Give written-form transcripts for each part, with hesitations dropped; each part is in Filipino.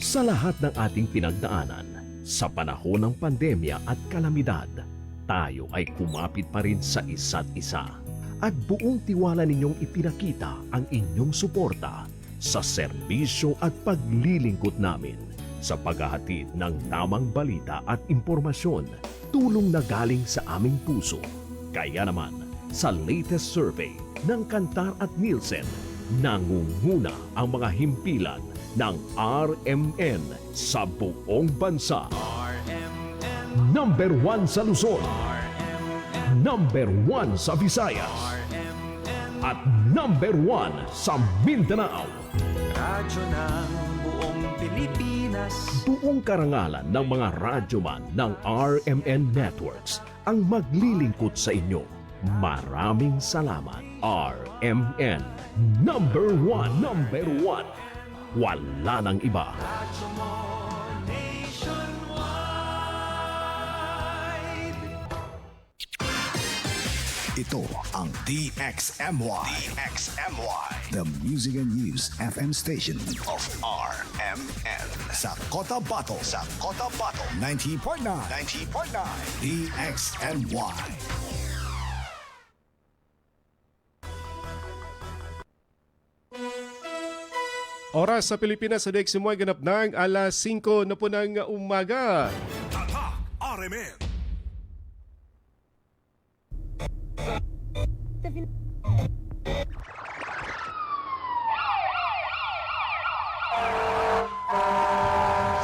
Sa lahat ng ating pinagdaanan, sa panahon ng pandemya at kalamidad, tayo ay kumapit pa rin sa isa't isa. At buong tiwala ninyong ipinakita ang inyong suporta sa serbisyo at paglilingkod namin sa paghahatid ng tamang balita at impormasyon, tulong na galing sa aming puso. Kaya naman, sa latest survey ng Kantar at Nielsen, nangunguna ang mga himpilan ng RMN sa buong bansa. Number 1 sa Luzon, Number 1 sa Visayas, at Number 1 sa Mindanao. Radyo ng buong Pilipinas. Buong karangalan ng mga radyoman ng RMN Networks ang maglilingkod sa inyo. Maraming salamat, RMN. Number 1, Number 1. Wala nang iba. Radyo mo nationwide. Ito ang DXMY. The Music and News FM station of RMN. Sa Cotabato. 90.9. DXMY. Oras sa Pilipinas sa DXMY ganap ng alas 5 na po ng umaga. Tatak RMN.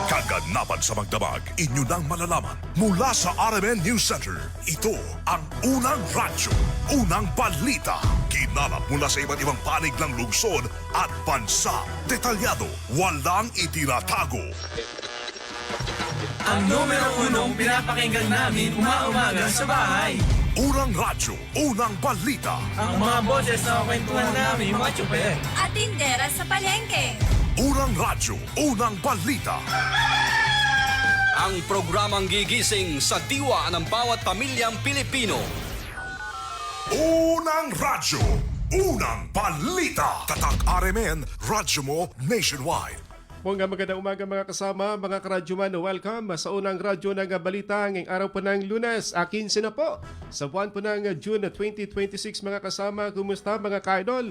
Kaganapan sa magdamag, inyo nang malalaman mula sa RMN News Center. Ito ang unang radyo, unang balita. Kinalap mula sa iba't ibang panig ng lungsod at bansa. Detalyado, walang itinatago. Ang numero unong pinapakinggan namin umaumaga sa bahay. Unang radyo, unang balita. Ang mga boses na kwentuhan namin mga tsuper. At tindera sa palengke. Unang radyo, unang balita. Ang programang gigising sa diwa ng bawat pamilyang Pilipino. Unang radyo, unang balita. Tatak RMN, radyo mo nationwide. Magandang umaga mga kasama, mga karadyoman. Welcome sa unang radyo ng balita ngayong araw po ng Lunes. 15 na po sa buwan po ng June 2026 mga kasama. Kumusta mga ka-idol?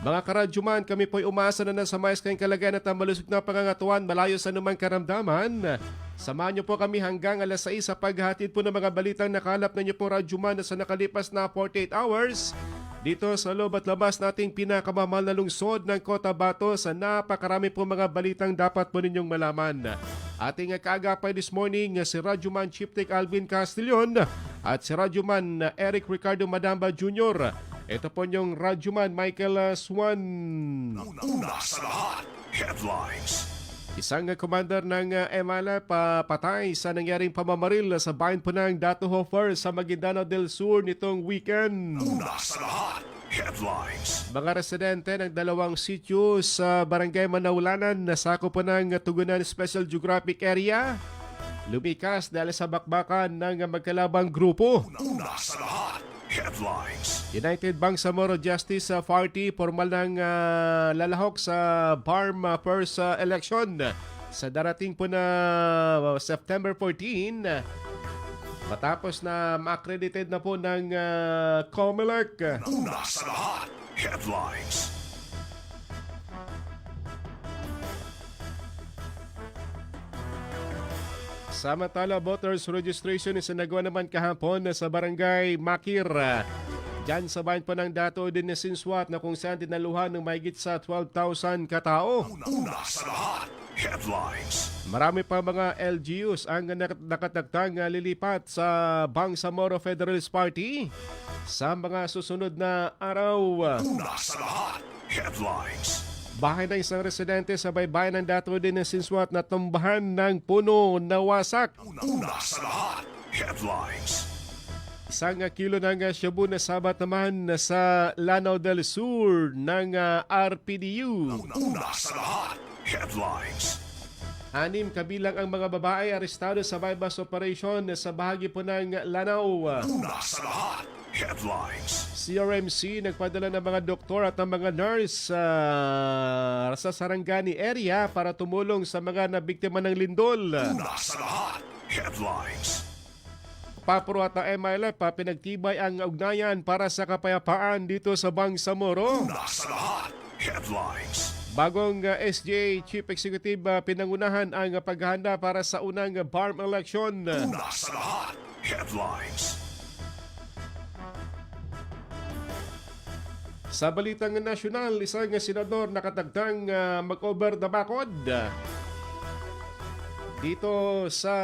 Mga karadyoman, kami po'y umasa na nasa mais kayong kalagayan at ang malusog na pangangatuan malayo sa anumang karamdaman. Samahan niyo po kami hanggang alas 6 sa paghatid po ng mga balitang nakalap na niyo po radyoman sa nakalipas na 48 hours. Dito sa loob at labas nating pinakamamahal na lungsod ng Cotabato sa napakarami po mga balitang dapat po ninyong malaman. Ating kaagapay this morning si Radyoman Chief Tech Alvin Castillon at si Radyoman Eric Ricardo Madamba Jr. Ito po yung Radyoman Michael Swan. Una sa lahat, headlines. Isang commander ng EMALA patay sa nangyaring pamamaril sa bayan po ng Dato Hofer sa Maguindanao del Sur nitong weekend. Una sa lahat, headlines. Mga residente ng dalawang sityo sa Barangay Manaulanan na sakop po ng Tugunan Special Geographic Area lumikas dahil sa bakbakan ng magkalabang grupo. Una sa lahat, headlines. United Bangsamoro Justice Party formal ng lalahok sa BARM first election sa darating po na September 14 matapos na ma-accredited na po ng COMELEC. Una sa lahat, headlines. Samantala, voters registration is nagawa naman kahapon sa Barangay Makir. Diyan sa bayan po ng Dato din na Sinswat na kung saan dinaluhan ng mahigit sa 12,000 katao. Una sa lahat, headlines. Marami pa mga LGUs ang nakatagtang lilipat sa Bangsamoro Federalist Party sa mga susunod na araw. Una sa lahat, headlines. Bahay ng isang residente sa baybayin ng Dato din na Sinswat na tumbahan ng puno na wasak. Una sa lahat, headlines. Isang kilo ng shabu na sabat naman sa Lanao del Sur ng RPDU. Una sa lahat, headlines. 6 kabilang ang mga babae arestado sa bypass operation sa bahagi po ng Lanao. Una sa lahat, Headlines. CRMC nagpadala ng mga doktor at ng mga nurse sa Sarangani area para tumulong sa mga nabiktima ng lindol. Una sa lahat. Headlines. Papuro at ang MILF pinagtibay ang ugnayan para sa kapayapaan dito sa Bangsamoro. Una sa lahat. Headlines. Bagong SGA Chief Executive pinangunahan ang paghahanda para sa unang BARM election. Una sa lahat. Headlines. Sa balitang nasyonal, isang senador nakatagtang mag-over the bakod dito sa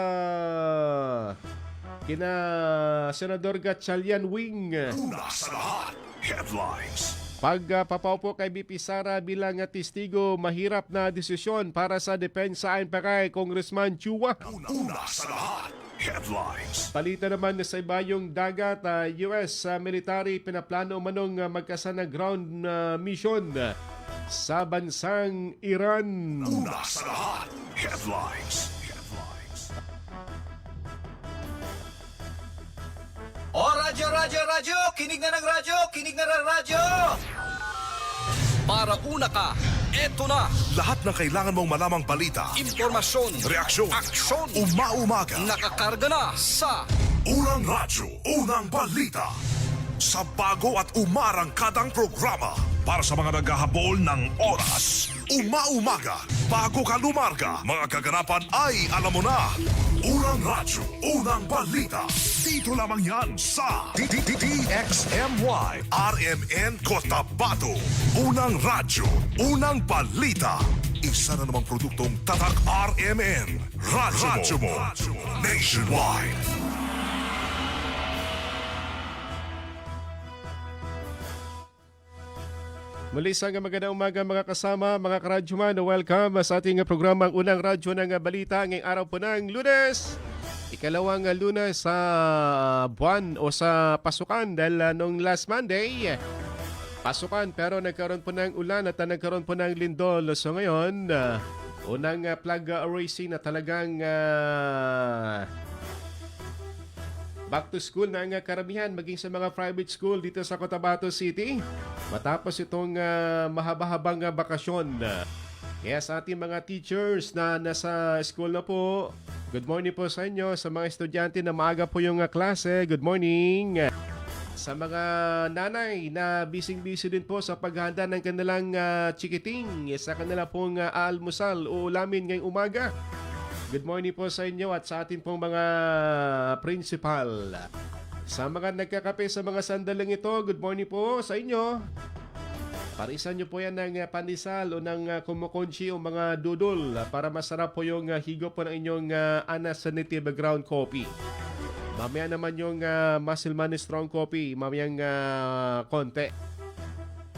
kina Senador Gatchalian Wing. Una sa lahat. Headlines. Pagpapaupo kay BP Sara bilang testigo, mahirap na desisyon para sa depensa ayon pa kay Congressman Chua. Una sa lahat. Headlines. Palita naman sa ibayong dagat, US military pinaplano manong magkasa ng ground mission sa bansang Iran. Una sa lahat. Headlines. Headlines. O radyo, kinig na ng radyo, kinig na ng radyo! Para una ka, eto na, Lahat ng kailangan mong malamang balita, impormasyon, reaksyon, aksyon, umaumaga, nakakarga na sa Unang Radyo, Unang Balita. Sa bago at umarangkadang programa para sa mga naghahabol ng oras. Umaumaga, bago ka lumarga, mga kaganapan ay alam mo na. Unang Radyo, Unang Balita. Dito lamang yan sa DXMY RMN Cotabato. Unang Radyo, Unang Balita. Isa na namang produktong Tatak RMN. Radyo mo. Nationwide. Muli sa magandang umaga mga kasama, mga karadyoman. Welcome sa ating programang Unang Radyo ng Balita ngayong araw po ng Lunes. Ikalawang Lunes sa buwan o sa pasukan dahil nung last Monday, pasukan pero nagkaroon po ng ulan at nagkaroon po ng lindol. So ngayon, unang flag raising na talagang back to school na ang karamihan maging sa mga private school dito sa Cotabato City matapos itong mahaba-habang bakasyon. Kaya sa ating mga teachers na nasa school na po, good morning po sa inyo. Sa mga estudyante na maaga po yung klase, good morning. Sa mga nanay na busy-busy din po sa paghahanda ng kanilang chikiting sa kanila pong almusal o ulamin ngayong umaga, good morning po sa inyo at sa ating pong mga principal. Sa mga nagkakape sa mga sandaling ito, good morning po sa inyo. Parisan nyo po yan ng pandesal o ng kumukonchi o mga dudol para masarap po yung higop po ng inyong Anas Native Ground Coffee. Mamaya naman yung Muscle Strong Coffee, mamayang konti.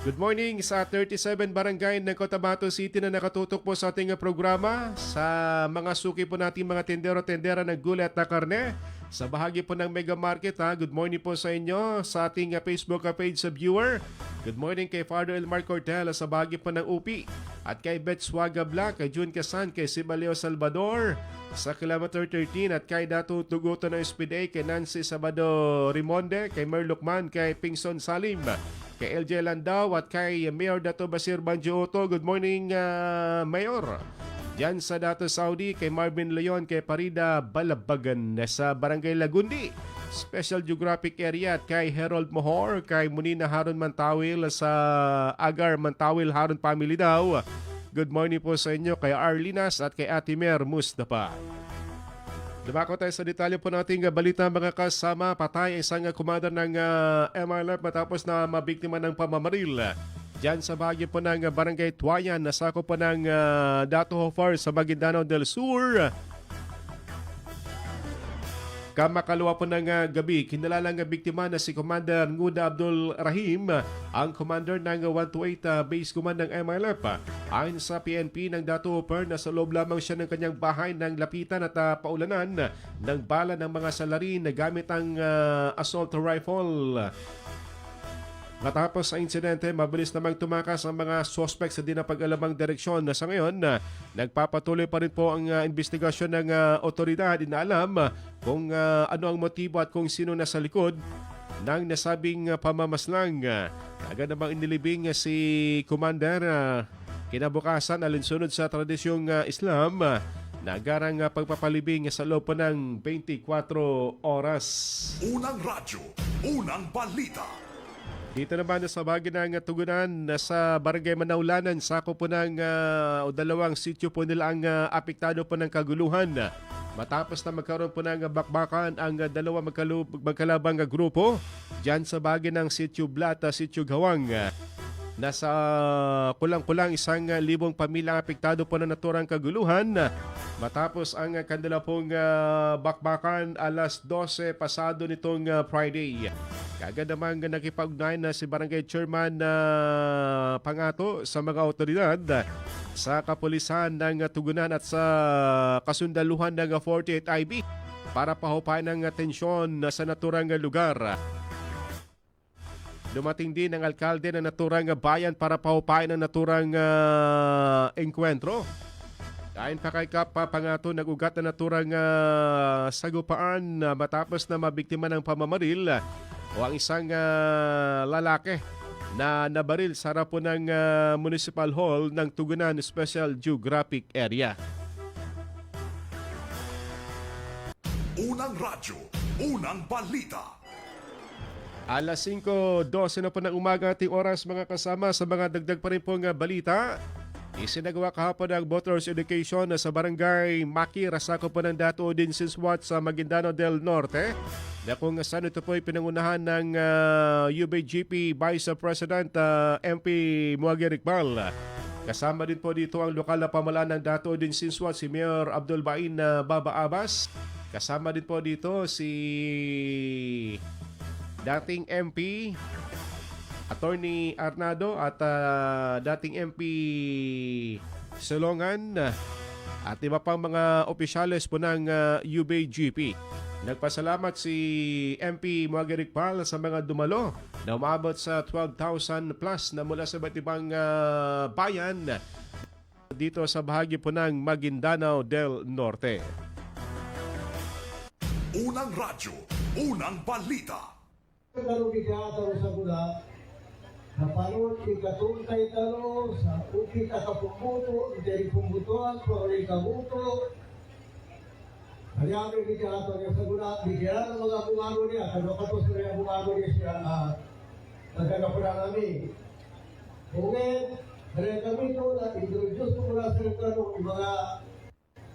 Good morning sa 37 barangay ng Cotabato City na nakatutok po sa ating programa. Sa mga suki po natin mga tendero-tendera ng gulay at na karne. Sa bahagi po ng Mega Market, good morning po sa inyo sa ating Facebook page sa viewer. Good morning kay Father Elmar Cortella sa bahagi po ng UP. At kay Beth Swaga Black, kay June Casan, kay Sibaleo Salvador sa Kilometer 13 at kay Dato Tuguto ng SPDA, kay Nancy Sabado Rimonde, kay Merlukman, kay Pingson Salim, kay LJ Landau at kay Mayor Dato Basir Banjioto. Good morning, Mayor. Diyan sa Dato Saudi, kay Marvin Leon, kay Parida Balabagan sa Barangay Lagundi, Special Geographic Area at kay Harold Mohor, kay Munina Harun Mantawil sa Agar Mantawil Harun Family daw. Good morning po sa inyo kay Arlinas at kay Ate Mer Mustafa. Dumako tayo sa detalye po nating balita mga kasama. Patay isang commander ng MILF matapos na mabiktima ng pamamaril. Diyan sa bahagi po ng Barangay Tuayan, nasako po ng Dato Hofar sa Maguindanao del Sur. Kamakalawa po ng gabi, kinalalang biktima na si Commander Nguda Abdul Rahim, ang commander ng 128 Base Command ng MILF. Ayon sa PNP ng Dato Hofar, nasa loob lamang siya ng kanyang bahay ng lapitan at paulanan ng bala ng mga salarin na gamit ang assault rifle. Matapos sa insidente, mabilis namang tumakas ang mga suspect sa di napag-alamang direksyon na sa ngayon nagpapatuloy pa rin po ang investigasyon ng otoridad. Inaalam kung ano ang motibo at kung sino nasa likod ng nasabing pamamaslang. Agad namang inilibing si Commander kinabukasan alinsunod sa tradisyong Islam na agarang pagpapalibing sa loob po ng 24 oras. Unang radyo, unang balita. Dito naman sa bahagi ng tugunan sa Barangay Manaulanan, sako po ng dalawang sityo po nila ang apektado po ng kaguluhan. Matapos na magkaroon po ng bakbakan ang dalawa magkalabang grupo dyan sa bahagi ng sityo Blata, sityo Gawang. Nasa kulang-kulang 1,000 pamilya apektado po ng naturang kaguluhan. Matapos ang kanila pong bakbakan alas 12 pasado nitong Friday. Kagad namang nakipag-ugnayan na si Barangay Chairman Pangato sa mga otoridad sa kapulisan ng Tugunan at sa kasundaluhan ng 48 IB para pahupain ng tensyon sa naturang lugar. Dumating din ang alkalde ng naturang bayan para pahupain ang naturang engkwentro. Ayon pa kay Kap Pangato, nag-ugat na naturang sagupaan matapos na mabiktima ng pamamaril o ang isang lalaki na nabaril sa harapan ng Municipal Hall ng Tugunan Special Geographic Area. Unang radyo, unang balita. Alas 5:12 na po ng umaga ating oras mga kasama sa mga dagdag pa rin pong balita. Isinagawa kahapon ang voters education sa barangay Maki, Rasako po ng Dato Odinsis Watts sa Maguindanao del Norte. Na kung saan ito po ay pinangunahan ng UBGP Vice President MP Muagi Ricbal. Kasama din po dito ang lokal na pamalaan ng Dato Odinsis Watts, si Mayor Abdul Bain Baba Abbas. Kasama din po dito si dating MP Attorney Arnado at dating MP Solongan at iba pang mga opisyales po ng UBGP. Nagpasalamat si MP Muagi Ricbal sa mga dumalo na umabot sa 12,000 plus na mula sa iba't ibang bayan dito sa bahagi po ng Maguindanao del Norte. Unang radyo, unang balita. Kalau bicara sa gula, napanood ikatuntay talo sa upi kakapumuto, dari pembutuan, proyek kamuto. Kaya kami bicara sa gula, bicara mga bumaro niya, kalau katos na yung bumaro niya siya, nagkakapura kami. Kungin, kaya kami ito na-introduce ko mula sa tanong mga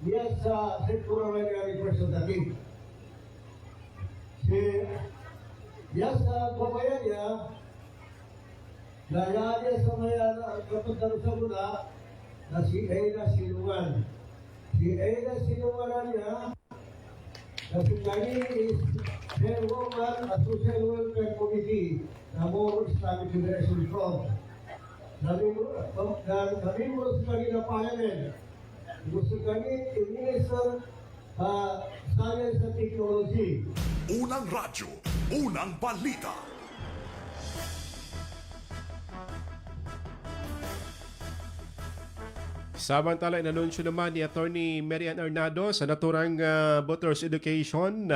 niya sa sektorang mga representative. Si Biasa pemayan ya, daya dia sama ya dapat dari sabuna, nasi Aida Silungan, si Aida Silungannya, nasi kami is Chairwoman Association Welfare Committee, Namor Islamic Federation Front. Kami murus kami na parliament, murus kami Minister Science and Technology. Unang radyo, unang balita. Samantala, inanunsyo naman ni Attorney Marian Arnado sa naturang voters education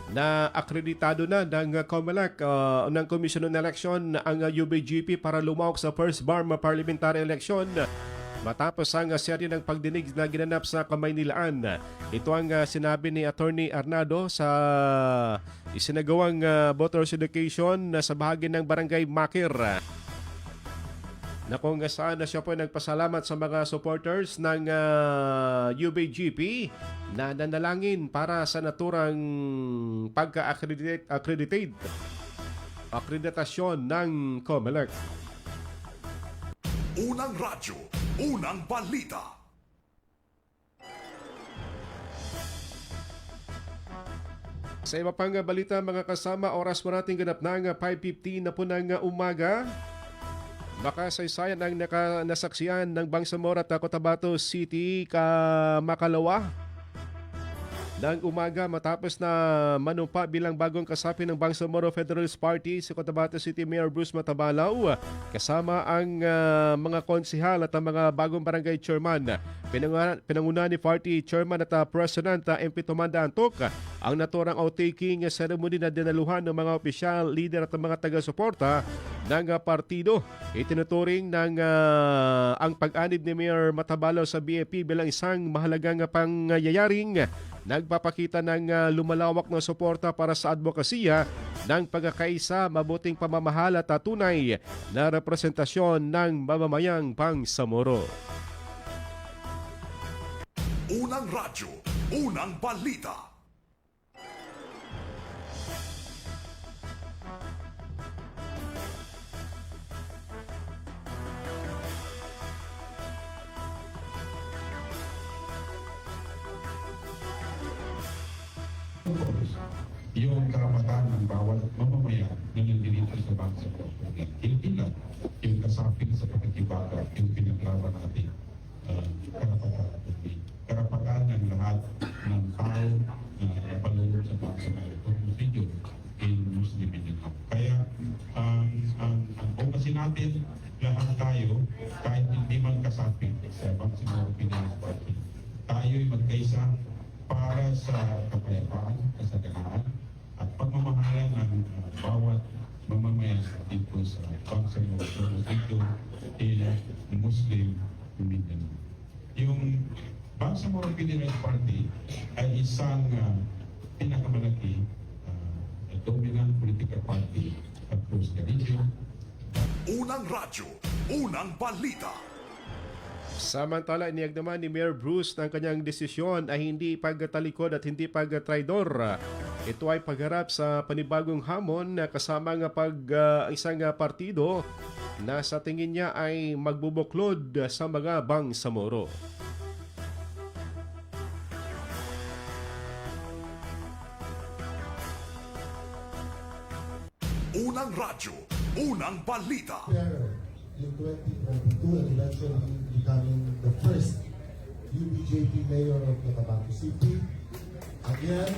na akreditado na ng COMELEC ng Commission on Election ang UBGP para lumahok sa first BARM parliamentary election. Matapos ang serye ng pagdinig na ginanap sa Kamaynilaan. Ito ang sinabi ni Attorney Arnado sa isinagawang voters education sa bahagi ng Barangay Makir. Na kung saan na siya po nagpasalamat sa mga supporters ng UBGP na nanalangin para sa naturang akreditasyon ng COMELEC. Unang radyo, unang balita. Sa iba pang balita mga kasama, oras mo natin ganap ng 5:15 na po ng umaga. Makasaysayan ang nasaksiyan ng Bangsamoro at Cotabato City, Makalawa. ng umaga matapos na manumpa bilang bagong kasapi ng Bangsamoro Federalist Party si Cotabato City Mayor Bruce Matabalaw kasama ang mga konsihal at ang mga bagong barangay chairman. Pinanguna ni Party Chairman at President MP Tomanda Antok ang naturang outtaking ceremony na dinaluhan ng mga opisyal, leader at mga taga-suporta ng partido. Itinuturing ng ang pag-anib ni Mayor Matabalaw sa BAP bilang isang mahalagang pangyayaring nagpapakita ng lumalawak na suporta para sa advokasya ng pagkakaisa, mabuting pamamahal at tunay na representasyon ng mamamayang Bangsamoro. Unang radyo, unang balita. Yung karapatan ng bawat mamamayan na nandito sa Bangsamoro. Hindi lang yung kasapin sa pagkakibaka, yung pinaglaban natin karapatan. Karapatan ng lahat ng tao na palulog sa Bangsamoro. Region in Muslim Mindanao. Kaya ang bukasin natin lahat tayo, kahit hindi man kasapin sa Bangsamoro Pinay Party, tayo'y magkaisa para sa kapayapaan, kasaganaan, at pagmamahalan ng bawat mamamayan dito sa Bangsamoro Region in Muslim Mindanao. Yung Bangsamoro Pinay Party ay isang pinakamalaki dominant political party across the region. Unang radyo, unang balita. Samantala, iniyag naman ni Mayor Bruce na ang kanyang desisyon ay hindi pagtalikod at hindi pagtraidor. Ito ay pagharap sa panibagong hamon na kasama nga isang partido na sa tingin niya ay magbubuklod sa mga Bangsamoro. Unang radyo, unang balita. In 2022 and eventually becoming the first UBJP mayor of Cotabato City. Again,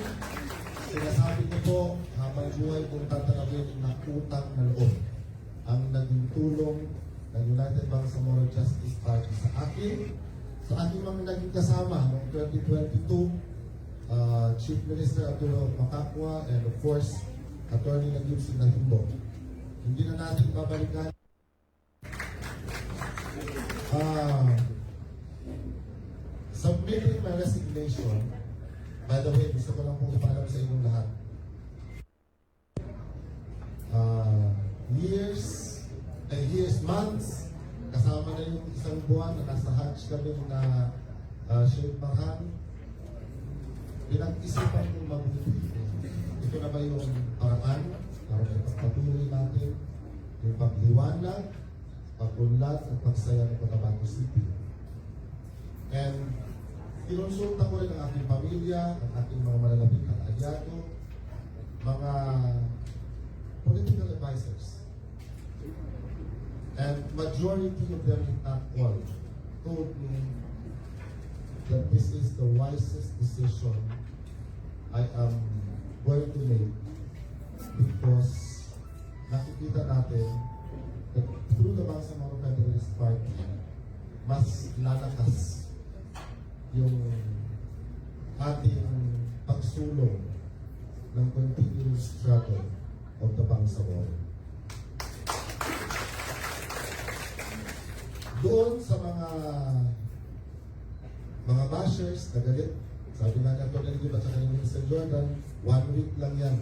sinasabi ko po, habang buhay kong tatanawin na utang na loob ang naging tulong ng United Bangsamoro Justice Party sa aking mga naging kasama noong 2022, Chief Minister Arturo Macacua and of course, Attorney Nagib Sinahimbo. Hindi na natin babalikan submitting my resignation. By the way, gusto ko lang pong ipaalam sa inyong lahat. Months, kasama na yung isang buwan na nasa Hajj kami na Sheikh Mahan. Pinag-isipan kong mabuti. Ito na ba yung paraan para pagpatuloy natin yung pagliwanag, pag-unlad at pagsaya ng Cotabato City. And kinonsulta ko rin ang aking pamilya, ang aking mga malalapit na aliado, mga political advisors. And majority of them, if not all, told me that this is the wisest decision I am going to make because nakikita natin that through the Bangsamoro Federalist Party, mas lalakas yung ating pagsulong ng continuous struggle of the Bangsamoro. Doon sa mga bashers na galit, sabi nga nga Tony Nagib at saka ni Mr. Jordan, 1 week lang yan.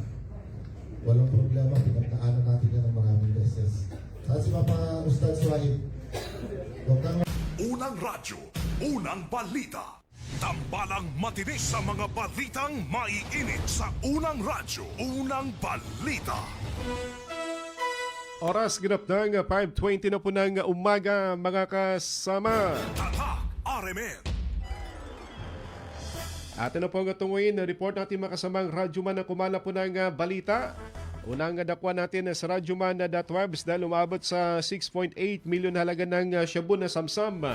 Walang problema, pinagdaanan natin yan ng maraming beses. Saan si Papa Ustad Suhaib? Unang radyo, unang balita. Tambalang matinis sa mga balitang maiinit sa unang radyo, unang balita. Oras ganap ng 5:20 na po ng umaga, mga kasama. Tatak RMN. At ano po ang tunguin na report natin mga kasamang radyoman na kumala po ng balita. Unang dakwa natin sa radyoman.webs dahil umabot sa 6.8 milyon halaga ng shabu na samsam.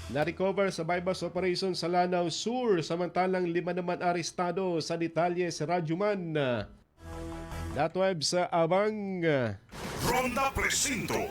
na-recover sa bypass operation sa Lanao Sur, samantalang 5 naman arestado sa detalye sa Rajuman. Datweb sa Abang. Ronda Presinto.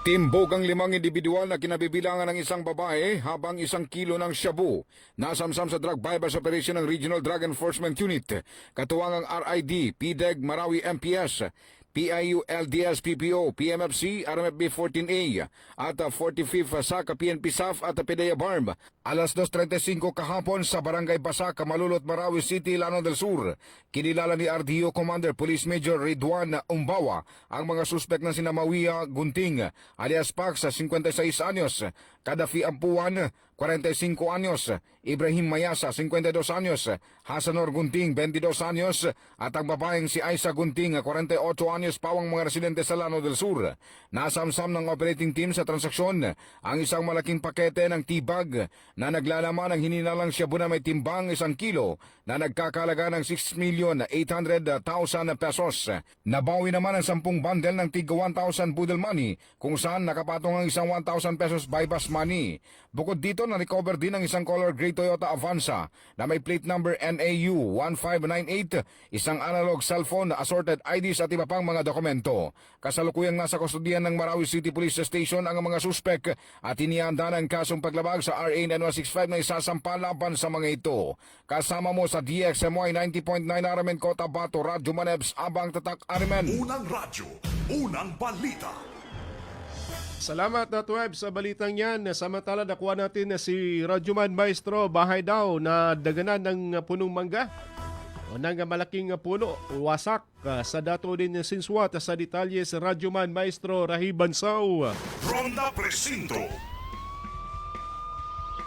Timbog ang 5 individual na kinabibilangan ng isang babae habang 1 kilo ng shabu. Nasamsam sa drug bypass operation ng Regional Drug Enforcement Unit. Katuwang ang RID, PDEG, Marawi MPS, PIU, LDS, PPO, PMFC, RMFB 14A at 45th SACA, PNP SAF at PDEA BARM. Alas 2:35 kahapon sa Barangay Basaca, Malulot, Marawi City, Lanao del Sur. Kinilala ni RDO Commander Police Major Ridwan Umbawa ang mga suspek na sina Mawia Gunting alias Pax, 56 anyos, Kadafi Ampuan, 45 anyos, Ibrahim Mayasa, 52 anyos, Hasanor Gunting, 22 anyos, at ang babaeng si Aisa Gunting, 48 anyos, pawang mga residente sa Lanao del Sur. Nasamsam ng operating team sa transaksyon ang isang malaking pakete ng tibag na naglalaman ng hininalang shabu na may timbang 1 kilo na nagkakalaga ng 6,800,000 pesos. Nabawi naman ang 10 bundle ng tig 1,000 poodle money kung saan nakapatong ang isang 1,000 pesos bypass money. Bukod dito, na-recover din ang isang color gray Toyota Avanza na may plate number NAU 1598, isang analog cellphone, assorted IDs at iba pang mga dokumento. Kasalukuyang nasa kustodiyan ng Marawi City Police Station ang mga suspek at inihanda ng kasong paglabag sa RA 9165 na isasampa laban sa mga ito. Kasama mo sa DXMY 90.9 Aramen Cotabato, Radyo Manebs, Abang Tatak Aramen. Unang radyo, unang balita. Salamat Datweb sa balitang yan. Samantala nakuha natin na si Rajuman Maestro, bahay daw na daganan ng punong mangga o ng malaking puno, wasak sa dato din Sinswat. Sa detalye sa Rajuman Maestro Rahiban Sao. Ronda Presinto.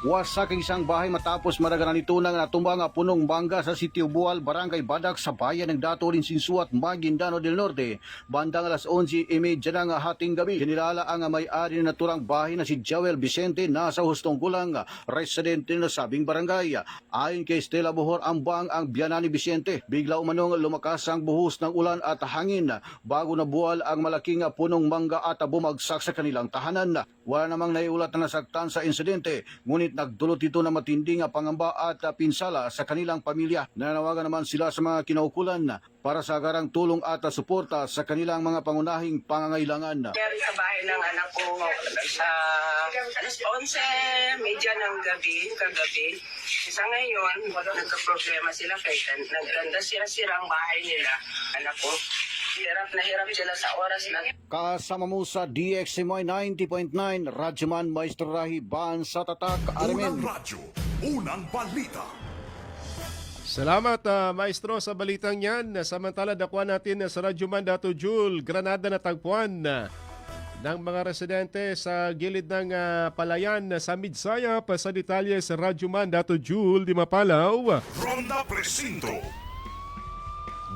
Wasak ang isang bahay matapos maraganan ito ng natumbang punong mangga sa Sitio Bual, Barangay Badak sa bayan ng Datorin Sinsuat, Maguindano del Norte. Bandang alas 11:30 ng hating gabi, kinilala ang may-ari ng naturang bahay na si Joel Vicente, nasa hustong gulang, residente na sabing barangay. Ayon kay Stella Bohor Ambang, ang biyanan ni Vicente, bigla umanong lumakas ang buhos ng ulan at hangin bago nabuwal ang malaking punong mangga at bumagsak sa kanilang tahanan. Wala namang naiulat na nasaktan sa insidente, ngunit nagdulot ito na matinding pangamba at pinsala sa kanilang pamilya. Nanawagan naman sila sa mga kinaukulan para sa agarang tulong at suporta sa kanilang mga pangunahing pangangailangan. Sa bahay ng anak ko sa alas 11:30 ng kagabi. Sa ngayon, nagka-problema sila kaya nagkanda sira-sira ang bahay nila. Anak ko, hirap na hirap sila sa oras na. Kasama mo sa DXMY 90.9, Radyoman Maestro Rahiban sa Tatak Aramen. Unang radyo, unang balita. Salamat Maestro sa balitang yan. Samantala nakuha natin sa Rajuman Dato Jul, Granada na tagpuan ng mga residente sa gilid ng palayan sa Midsayap. Sa detalye sa Rajuman Dato Jul di Mapalaw. Ronda Presinto.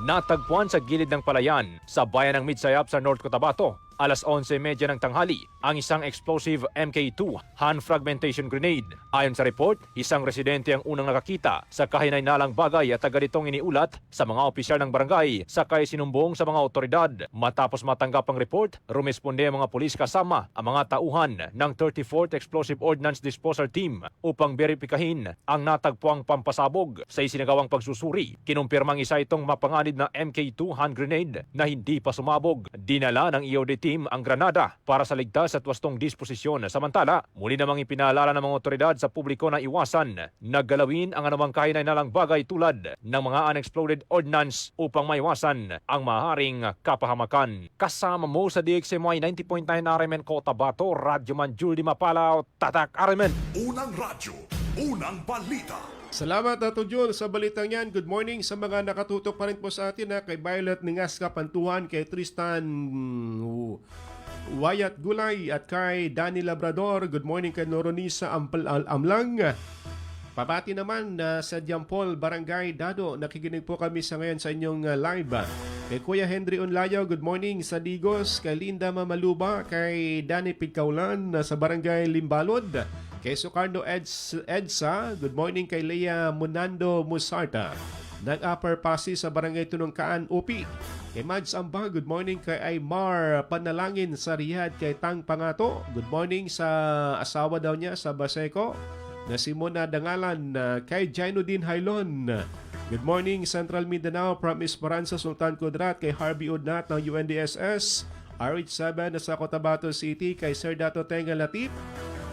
Natagpuan sa gilid ng palayan sa bayan ng Midsayap sa North Cotabato. Alas 11:30 ng tanghali, ang isang explosive MK2 hand fragmentation grenade. Ayon sa report, isang residente ang unang nakakita sa kahinay-nalang bagay at agad itong iniulat sa mga opisyal ng barangay, sakay sinumbong sa mga otoridad. Matapos matanggap ang report, rumesponde ang mga pulis kasama ang mga tauhan ng 34th Explosive Ordnance Disposal Team upang beripikahin ang natagpuang pampasabog. Sa isinagawang pagsusuri, kinumpirmang isa itong mapanganib na MK2 hand grenade na hindi pa sumabog. Dinala ng EOD team ang Granada para sa ligtas at wastong disposisyon. Samantala, muli namang ipinaalala ng mga otoridad sa publiko na iwasan naggalawin ang anumang kahinay-nalang bagay tulad ng mga unexploded ordnance upang maiwasan ang maaaring kapahamakan. Kasama mo sa DXMY 90.9 RMN Cotabato, Radyoman Julie Mapalaw, Tatak RMN. Unang radyo, unang balita. Salamat Dato Jul sa balitang yan. Good morning sa mga nakatutok pa rin po sa atin kay Violet Ningasca Pantuhan, kay Tristan Wyatt Gulay at kay Danny Labrador. Good morning kay Noronisa Amlang. Pabati naman sa Diampol, Barangay Dado. Nakikinig po kami sa ngayon sa inyong live. Kay Kuya Henry Unlayo, good morning sa Digos. Kay Linda Mamaluba, kay Danny Pigkaulan sa Barangay Limbalod. Kay Sukarno Edsa, good morning kay Leia Munando Musarta ng Upper Pasig sa Barangay Tunungkaan, Upi. Kay Mads Amba, good morning. Kay Aymar Panalangin sa Riyadh. Kay Tang Pangato, good morning sa asawa daw niya sa Baseco na si Mona Dangalan. Kay Jainuddin Hailon, good morning Central Mindanao from Esperanza Sultan Kudrat. Kay Harvey Udnat ng UNDSS. RH7 sa Cotabato City. Kay Sir Dato Tenga Latip.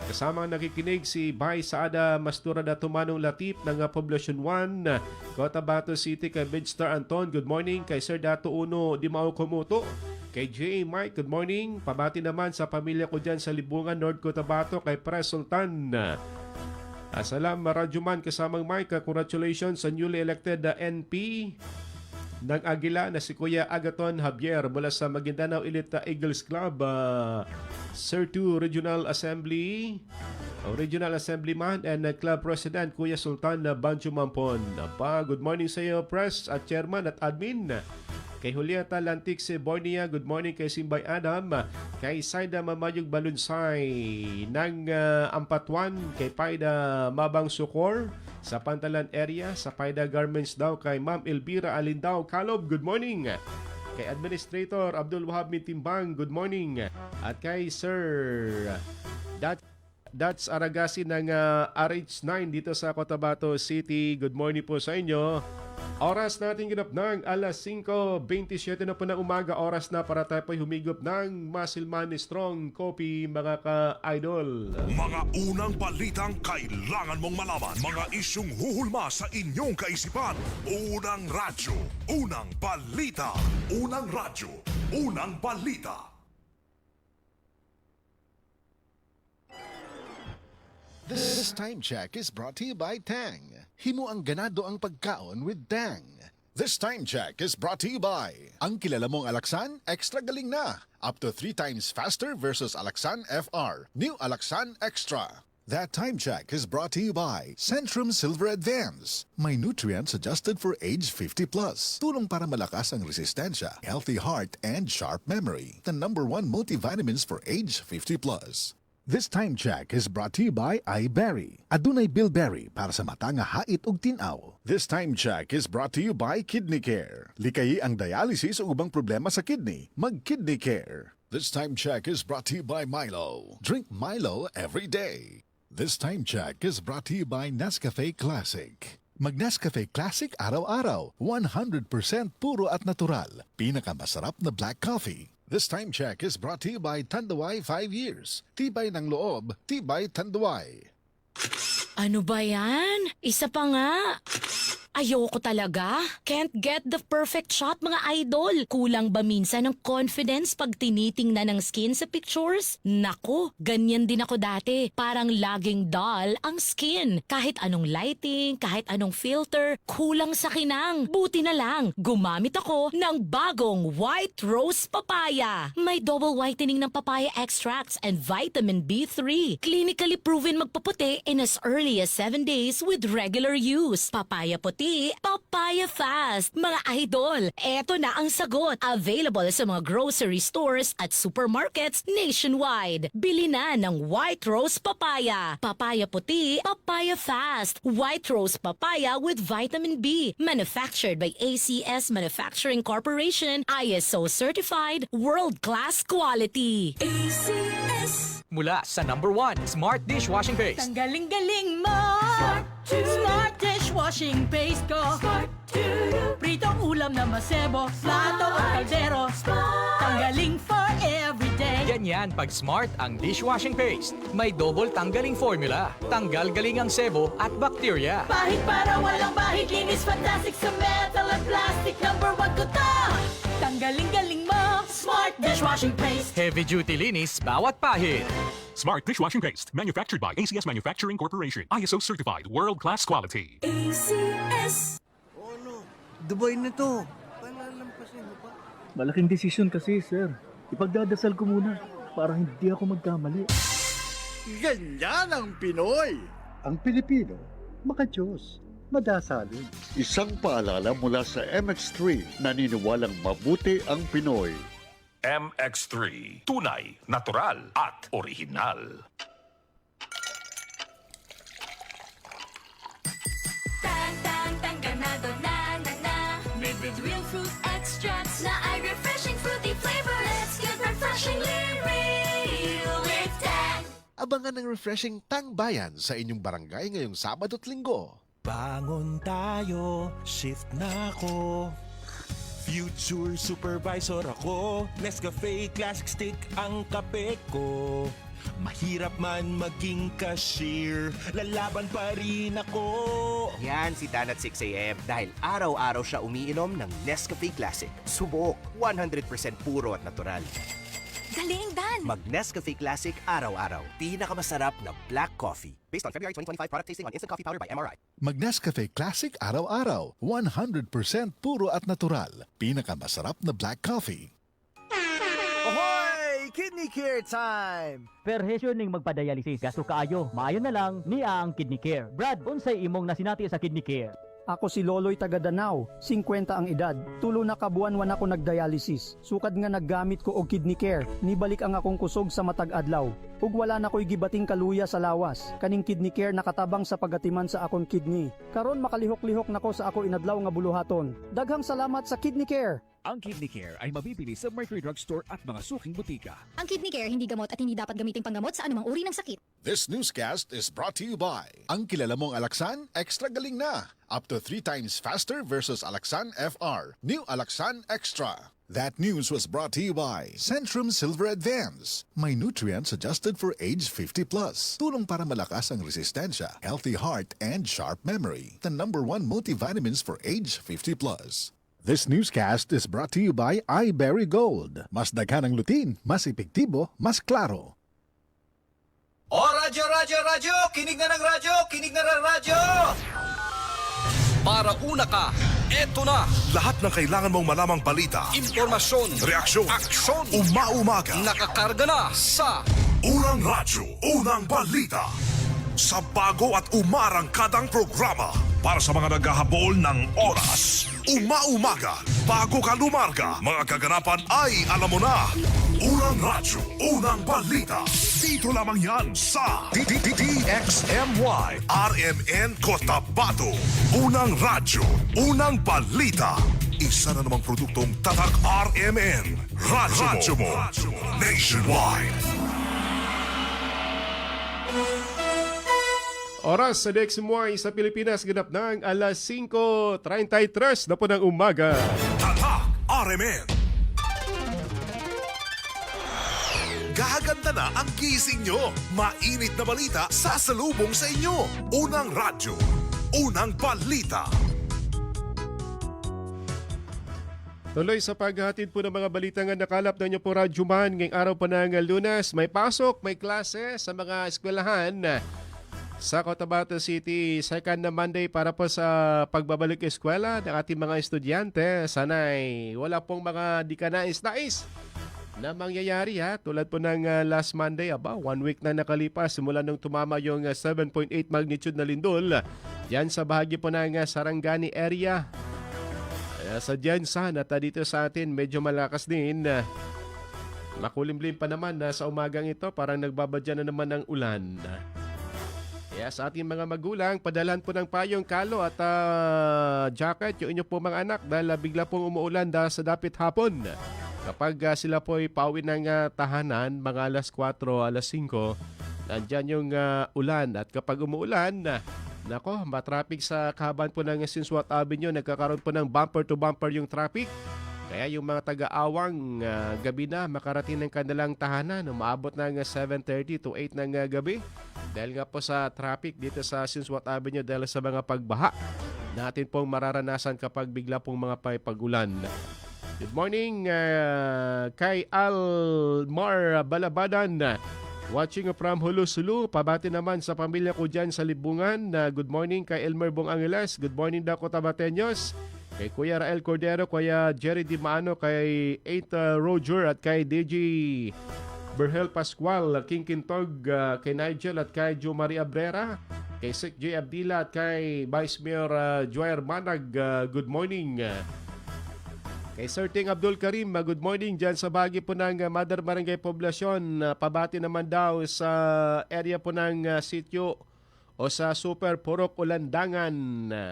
Kasamang nakikinig si Bay Saada Mastura na Tumanong Latip ng Poblacion 1, Cotabato City. Kay Midstar Anton, good morning. Kay Sir Dato Uno Dimao Komoto. Kay J.A. Mike, good morning. Pabati naman sa pamilya ko dyan sa Libungan, North Cotabato. Kay Pres Sultan. Salam Radyoman kasamang Mike. Congratulations sa newly elected NP ng Aguila na si Kuya Agaton Javier mula sa Maguindanao Elite Eagles Club. Sir 2 Regional Assemblyman and Club President Kuya Sultan Banjo Mampon. Good morning sa iyo, Press at Chairman at Admin. Kay Julieta Lantix Bornia, good morning. Kay Simbay Adam, kay Saida Mamayog Balunsay ng Ampatuan, kay Paida Mabang Sukor sa Pantalan area, sa Paida Garments daw, kay Ma'am Elvira Alindao Kalob, good morning. Kay Administrator Abdul Wahab Mintimbang, good morning. At kay Sir Dats Aragasi ng RH9 dito sa Cotabato City, good morning po sa inyo. Oras natin ginap ng alas 5:27 na po ng umaga. Oras na para tayo po'y humigop ng Masilman Strong Coffee, mga ka-idol. Mga unang balitang kailangan mong malaman. Mga isyung huhulma sa inyong kaisipan. Unang radyo, unang balita. Unang radyo, unang balita. This time check is brought to you by Tang. Himo ang ganado ang pagkaon with Tang. This time check is brought to you by ang kilala mong Alaksan, extra galing na. Up to 3 times faster versus Alaksan FR. New Alaksan Extra. That time check is brought to you by Centrum Silver Advance. May nutrients adjusted for age 50 plus. Tulong para malakas ang resistensya, healthy heart, and sharp memory. The #1 multivitamins for age 50 plus. This time check is brought to you by iBerry. Adunay bilberry para sa mata nga hait ug tin-aw. This time check is brought to you by Kidney Care. Likayi ang dialysis o ubang problema sa kidney. Mag-Kidney Care. This time check is brought to you by Milo. Drink Milo every day. This time check is brought to you by Nescafe Classic. Mag-Nescafe Classic araw-araw. 100% puro at natural. Pinakamasarap na black coffee. This time check is brought to you by Tanduay 5 years. Tibay ng loob, tibay Tanduay. Ano ba yan? Isa pa nga. Ayoko talaga. Can't get the perfect shot, mga idol. Kulang ba minsan ng confidence pag tinitingnan ng skin sa pictures? Nako, ganyan din ako dati. Parang laging dull ang skin. Kahit anong lighting, kahit anong filter, kulang sa kinang. Buti na lang, gumamit ako ng bagong White Rose Papaya. May double whitening ng papaya extracts and vitamin B3. Clinically proven magpaputi in as early as 7 days with regular use. Papaya puti, papaya fast. Mga idol, eto na ang sagot. Available sa mga grocery stores at supermarkets nationwide. Bili na ng White Rose Papaya. Papaya puti, papaya fast. White Rose Papaya with vitamin B. Manufactured by ACS Manufacturing Corporation. ISO certified, world-class quality. ACS. Mula sa #1 Smart Dishwashing Paste. Ang galing-galing mo! Smart dishwashing paste ko. Pritong ulam na masebo, plato o kaldero. Tanggaling for everyday. Ganyan pag Smart ang dishwashing paste. May double tanggaling formula. Tanggal galing ang sebo at bakterya. Bahid para walang bahid, linis fantastic sa metal at plastic. #1 ko to! Tanggaling-galing mo, Smart dishwashing paste. Heavy duty linis bawat pahid. Smart Dishwashing Paste, manufactured by ACS Manufacturing Corporation. ISO certified, world-class quality. ACS. Dubai na to. Palalampasin mo pa. Malaking desisyon kasi, sir. Ipagdadasal ko muna para hindi ako magkamali. Ganyan ang Pinoy! Ang Pilipino, makajos, madasalin. Isang paalala mula sa MX3, naniniwalang mabuti ang Pinoy. MX3, tunay, natural at original. Tang, tang, tang, ganado, na, na, na. Made with real fruit extracts na Abangan ng refreshing Tangbayan sa inyong barangay ngayong Sabado at Linggo. Bangon tayo, shift na ako. Future supervisor ako. Nescafe Classic Stick ang kape ko. Mahirap man maging cashier, lalaban pa rin ako. Yan si Dan at 6 a.m. dahil araw-araw siya umiinom ng Nescafe Classic. Subok, 100% puro at natural. Galing, Dan! Mag Nescafe Classic araw-araw. Pinakamasarap na black coffee. Based on February 2025 product tasting on instant coffee powder by MRI. Mag Nescafe Classic araw-araw. 100% puro at natural. Pinakamasarap na black coffee. Ahoy! Kidney Care time! Perhesyo ning magpa-dialysis. Gasto kaayo. Maayo na lang niya ang Kidney Care. Brad, unsay imong nasinati sa Kidney Care? Ako si Loloy taga Danau, 50 ang edad. Tulo na kabuan ako nagdialysis. Sukad nga naggamit ko og Kidney Care. Nibalik ang akong kusog sa matag adlaw. Ug wala na ko'y gibating kaluya sa lawas. Kaning Kidney Care nakatabang sa pagatiman sa akong kidney. Karon makalihok-lihok nako sa ako inadlaw nga buluhaton. Daghang salamat sa Kidney Care. Ang Kidney Care ay mabibili sa Mercury Drugstore at mga suking butika. Ang Kidney Care hindi gamot at hindi dapat gamiting panggamot sa anumang uri ng sakit. This newscast is brought to you by ang kilala mong Alaxan, extra galing na. Up to 3 times faster versus Alaxan FR. New Alaxan Extra. That news was brought to you by Centrum Silver Advance. May nutrients adjusted for age 50 plus. Tulong para malakas ang resistensya, healthy heart, and sharp memory. The #1 multivitamins for age 50 plus. This newscast is brought to you by iBerry Gold. Mas daghan ang lutin, mas epektibo, mas klaro. O radyo, radyo, radyo! Kinig na ng radyo! Kinig na ng radyo! Para una ka, eto na. Lahat ng kailangan mong malamang balita, Impormasyon, reaksyon, aksyon, umaumaga. Nakakarga na sa Unang Radyo, Unang Balita. Sa bago at umarangkadang programa para sa mga naghahabol ng oras. Umaumaga, bago ka lumarga, mga kaganapan ay alam mo na. Unang Radyo, Unang Balita. Dito lamang yan sa DXMY RMN Cotabato. Unang Radyo, Unang Balita. Isa na namang produktong Tatak RMN. Radyo mo. Nationwide. Oras sa DXMY sa Pilipinas, ganap ng alas 5:33 na po ng umaga. Tatak RMN. Gaganda na ang gising nyo. Mainit na balita sasalubong sa inyo. Unang Radyo, Unang Balita. Tuloy sa paghahatid po ng mga balitang nakalap na inyo po Radyo Man ngayong araw pa ng Lunes. May pasok, may klase sa mga eskwelahan sa Cotabato City. Second na Monday para po sa pagbabalik eskwela ng ating mga estudyante. Sana'y wala pong mga di ka nais-nais na mangyayari ha. Tulad po ng last Monday, 1 week na nakalipas simula nung tumama yung 7.8 magnitude na lindol. Yan sa bahagi po ng Sarangani area. Sa Jensan at dito sa atin medyo malakas din. Makulimlim pa naman sa umagang ito, parang nagbabadya na naman ng ulan. Kaya sa ating mga magulang, padalan po ng payong, kalo at jacket yung inyo po mga anak dahil bigla pong umuulan dahil sa dapit hapon. Kapag sila po ay pauwi ng tahanan, mga alas 4, alas 5, nandyan yung ulan. At kapag umuulan, nako, matraffic sa kahabaan po ng Sinsuat Avenue. Nagkakaroon po ng bumper-to-bumper yung traffic. Kaya yung mga taga-awang gabi na makarating ng kanilang tahanan. Umaabot ng 7:30 to 8 ng gabi. Dahil nga po sa traffic dito sa Sinsuat Avenue dahil sa mga pagbaha natin pong mararanasan kapag bigla pong mga pag-ulan. Good morning kay Almar Balabadan. Watching from Hulusulu, pabati naman sa pamilya ko dyan sa Libungan. Good morning kay Elmer Bong Angeles. Good morning daw Cotabateños. Kay Kuya Rael Cordero, Kuya Jerry Di Maano, kay 8 Roger at kay DJ Berhel Pascual, King Kintog, kay Nigel at kay Jo Maria Abrera, kay Sek J. Abdila at kay Vice Mayor Joyer Manag. Good morning. Kay Sir Ting Abdul Karim, good morning dyan sa bahagi po ng Mother Barangay Poblasyon. Pabati naman daw sa area po ng sityo o sa Super Purok Ulandangan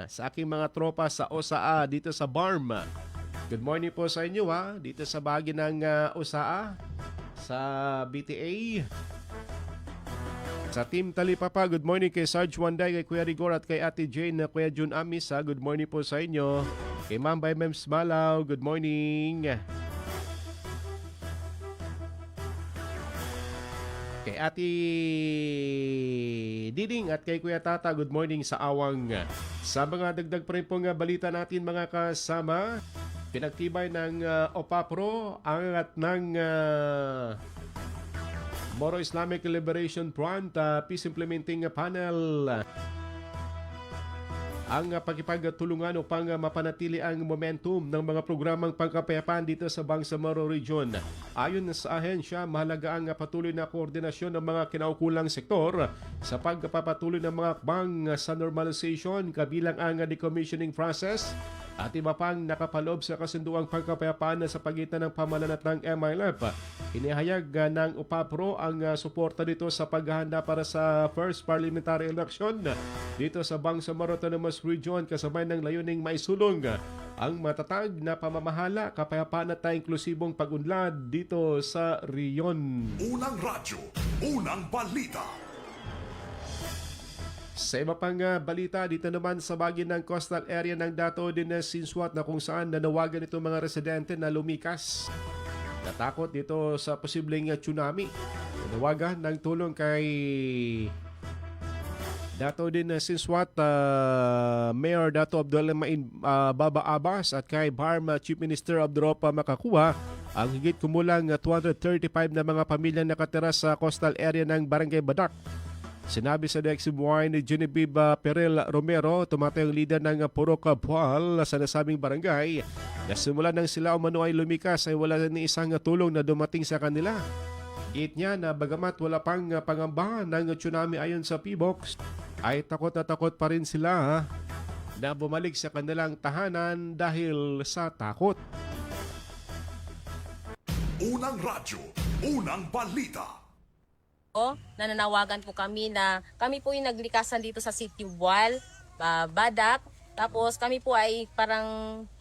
sa aking mga tropa sa OSAA dito sa Barm. Good morning po sa inyo dito sa bahagi ng OSAA sa BTA. Sa Team Talipapa, good morning kay Sarge Wanday, kay Kuya Rigor at kay Ate Jane na Kuya Jun Amisa. Good morning po sa inyo. Kay Ma'am by Mems Malaw, good morning. Kay Ate Diding at kay Kuya Tata, good morning sa Awang. Sa mga dagdag pa rin pong balita natin mga kasama, pinagtibay ng OPAPRO ang at ng Moro Islamic Liberation Front Peace Implementing Panel ang pagkipagtulungan upang mapanatili ang momentum ng mga programang pangkapayapaan dito sa Bangsamoro Region. Ayon sa ahensya, mahalaga ang patuloy na koordinasyon ng mga kinaukulang sektor sa pagpapatuloy ng mga akbang sa normalization kabilang ang decommissioning process at iba pang nakapaloob sa kasunduang pagkapayapaan sa pagitan ng pamalanat ng MILF. Inihayag ng UPAPRO ang suporta dito sa paghahanda para sa first parliamentary election dito sa Bangsamoro Autonomous Region kasabay ng layuning maisulong ang matatag na pamamahala, kapayapaan at inklusibong pag-unlad dito sa riyon. Unang radyo, unang balita. Sa iba pang balita, dito naman sa bagay ng coastal area ng Dato din Sinsuat na kung saan nanawagan itong mga residente na lumikas. Natakot dito sa posibleng tsunami. Nanawagan ng tulong kay Dato din Sinsuat, Mayor Dato Abdulmain Baba Abbas at kay BARM Chief Minister Abdurrahman Makakuha ang higit kumulang 235 na mga pamilyang nakatira sa coastal area ng Barangay Badak. Sinabi sa DXY ni Genevieve Perel Romero, tumatayong leader ng Purok Bual sa nasabing barangay, na simula nang sila umano ay lumikas ay wala ni isang tulong na dumating sa kanila. Git niya na bagamat wala pang pangamba ng tsunami ayon sa PBOX, ay takot na takot pa rin sila na bumalik sa kanilang tahanan dahil sa takot. Unang radyo, unang balita. Nananawagan po kami na kami po yung naglikasan dito sa City Bual, Badak. Tapos kami po ay parang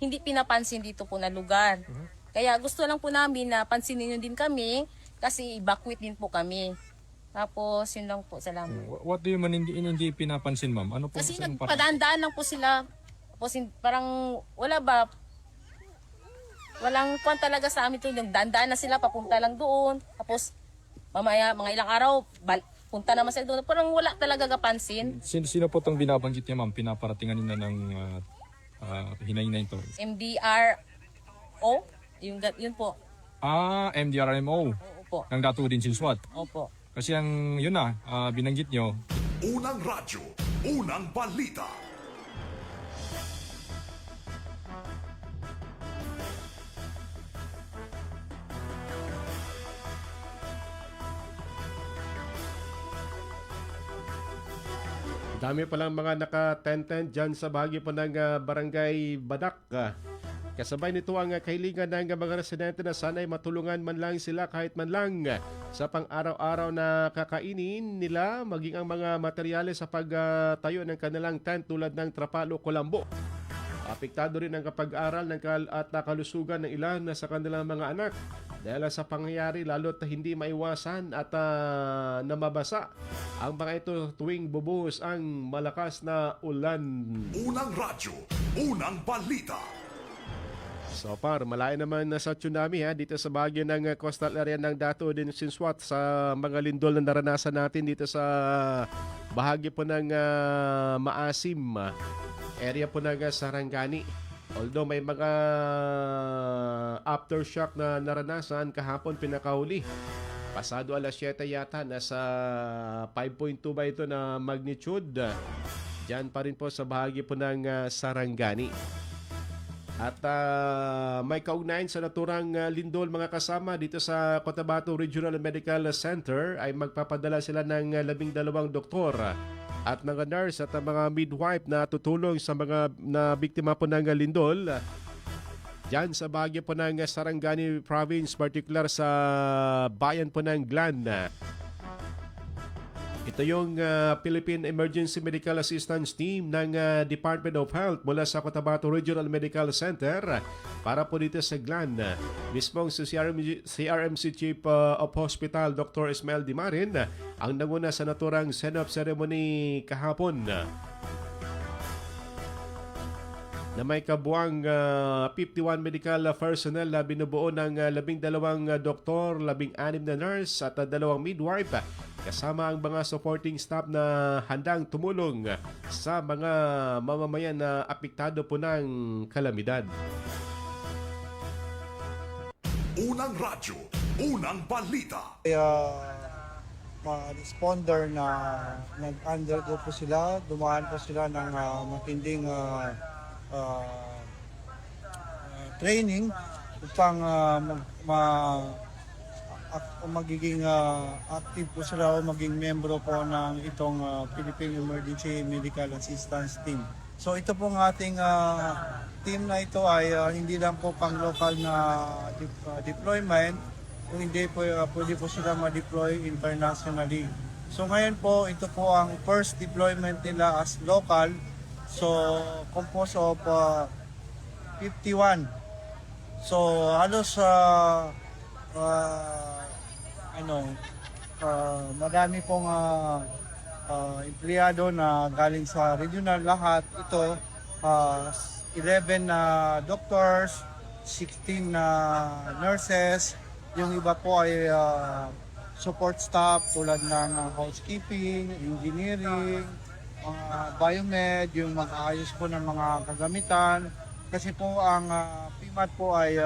hindi pinapansin dito po na lugar. Kaya gusto lang po namin na pansinin nyo din kami kasi evacuate din po kami. Tapos yun lang po, salamat. What do you mean hindi pinapansin, ma'am? Ano po? Kasi nagpadaan-daan lang po sila. Tapos parang wala ba, walang kwan talaga sa amin to. Nagdaan-daan na sila, papunta lang doon. Tapos mamaya, mga ilang araw, punta naman sila doon. Parang wala talaga kapansin. Sino po itong binabanggit niya, ma'am? Pinaparatingan nila ng hinay-hinay ito. MDRO? Yun po. MDRMO. Opo. Ng Dato din Sinsuat. Opo. Kasi ang yun na, binanggit nyo. Unang radyo, unang balita. Dami palang mga naka-tent dyan sa bahagi po ng Barangay Badak. Kasabay nito ang kahilingan ng mga residente na sana'y matulungan man lang sila kahit man lang sa pang-araw-araw na kakainin nila, maging ang mga materyales sa pagtayo ng kanilang tent tulad ng trapalo, kulambo. Apektado rin ang kapag-aral at kalusugan ng ilan sa kanilang mga anak dahil sa pangyayari lalo't hindi maiwasan at namabasa ang mga ito tuwing bubuhos ang malakas na ulan. Unang radyo, unang balita. So par, malayo naman sa tsunami dito sa bahagi ng coastal area ng Dato din Sinsuat sa mga lindol na naranasan natin dito sa bahagi po ng Maasim area po ng Sarangani. Although may mga aftershock na naranasan kahapon pinakahuli. Pasado alas 7 yata, nasa 5.2 ba ito na magnitude. Diyan pa rin po sa bahagi po ng Sarangani. At may kaugnayan sa naturang lindol mga kasama dito sa Cotabato Regional Medical Center ay magpapadala sila ng 12 doktor at mga nurse at mga midwife na tutulong sa mga na biktima po ng lindol dyan sa bahagi po ng Sarangani Province, particular sa bayan po ng Glan. Ito yung Philippine Emergency Medical Assistance Team ng Department of Health mula sa Cotabato Regional Medical Center para po dito sa Glan. Mismong si CRMC Chief of Hospital Dr. Ismael Dimarin ang nanguna sa naturang send-off ceremony kahapon. Na may kabuang 51 medical personnel na binubuo ng 12 doktor, 16 na nurse at 2 midwife kasama ang mga supporting staff na handang tumulong sa mga mamamayan na apektado po ng kalamidad. Unang radyo, unang balita. Mga responder na nag-undergo po sila, dumaan po sila ng matinding training upang magiging active po sila o maging membro po ng itong Philippine Emergency Medical Assistance Team. So ito pong ating team na ito ay hindi lang po pang local na deployment, kung hindi po pwede po sila ma-deploy internationally. So ngayon po, ito po ang first deployment nila as local. So composed of 51. So halos madami pong empleyado na galing sa regional lahat. Ito 11 na doctors, 16 na nurses, yung iba po ay support staff tulad ng housekeeping, engineering, biomed, yung mag-aayos po ng mga kagamitan. Kasi po ang PMAT po ay